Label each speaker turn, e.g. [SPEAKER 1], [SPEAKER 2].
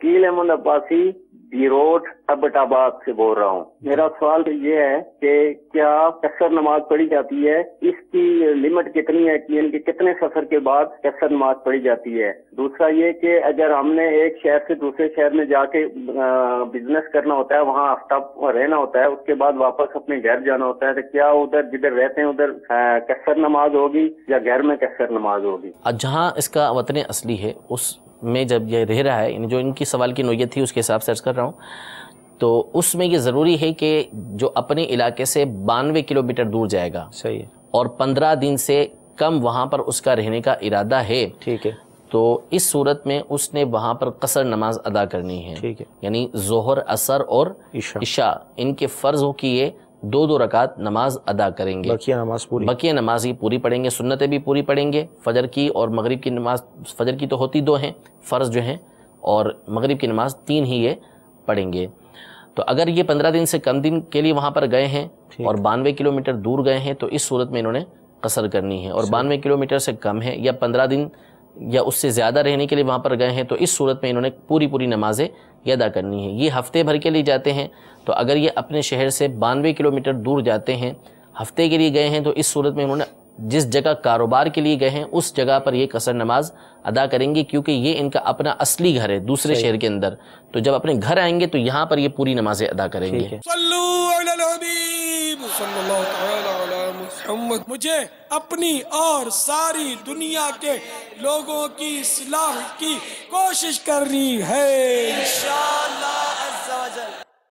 [SPEAKER 1] वकील अहमद अब्बासी बीरोट अबटाबाद से बोल रहा हूँ। मेरा सवाल ये है कि क्या कसर नमाज पढ़ी जाती है, इसकी लिमिट कितनी है कि इनके कितने सफर के बाद कसर नमाज पढ़ी जाती है। दूसरा ये कि अगर हमने एक शहर से दूसरे शहर में जाके बिजनेस करना होता है, वहाँ हफ्ता रहना होता है, उसके बाद वापस अपने घर जाना होता है, तो क्या उधर जिधर रहते हैं उधर कसर नमाज होगी या घर में कसर नमाज होगी?
[SPEAKER 2] जहाँ इसका वतन असली है उस में जब ये रह रहा है, जो इनकी सवाल की नोयत थी उसके हिसाब से अर्ज कर रहा हूँ, तो उसमें ये ज़रूरी है कि जो अपने इलाके से 92 किलोमीटर दूर जाएगा, सही है, और 15 दिन से कम वहाँ पर उसका रहने का इरादा है, ठीक है, तो इस सूरत में उसने वहाँ पर कसर नमाज अदा करनी है, ठीक है, यानी ज़ोहर, असर और इशा इनके फ़र्ज़ हो कि ये 2-2 रकात नमाज अदा करेंगे, बकिया नमाज ही पूरी पढ़ेंगे, सुन्नतें भी पूरी पढ़ेंगे, फजर की और मगरिब की नमाज, फजर की तो होती 2 हैं फ़र्ज़ जो हैं, और मगरिब की नमाज 3 ही ये पढ़ेंगे। तो अगर ये 15 दिन से कम दिन के लिए वहाँ पर गए हैं और 92 किलोमीटर दूर गए हैं, तो इस सूरत में इन्होंने कसर करनी है, और 92 किलोमीटर से कम है या 15 दिन या उससे ज़्यादा रहने के लिए वहाँ पर गए हैं, तो इस सूरत में इन्होंने पूरी नमाज़ें ये अदा करनी है। ये हफ्ते भर के लिए जाते हैं, तो अगर ये अपने शहर से 92 किलोमीटर दूर जाते हैं, हफ्ते के लिए गए हैं, तो इस सूरत में इन्होंने जिस जगह कारोबार के लिए गए हैं उस जगह पर ये कसर नमाज अदा करेंगे, क्योंकि ये इनका अपना असली घर है दूसरे शहर के अंदर। तो जब अपने घर आएंगे तो यहाँ पर ये पूरी नमाजें अदा करेंगे।
[SPEAKER 3] मुझे अपनी और सारी दुनिया के लोगों की इस्लाह की कोशिश करनी है इंशाअल्लाह।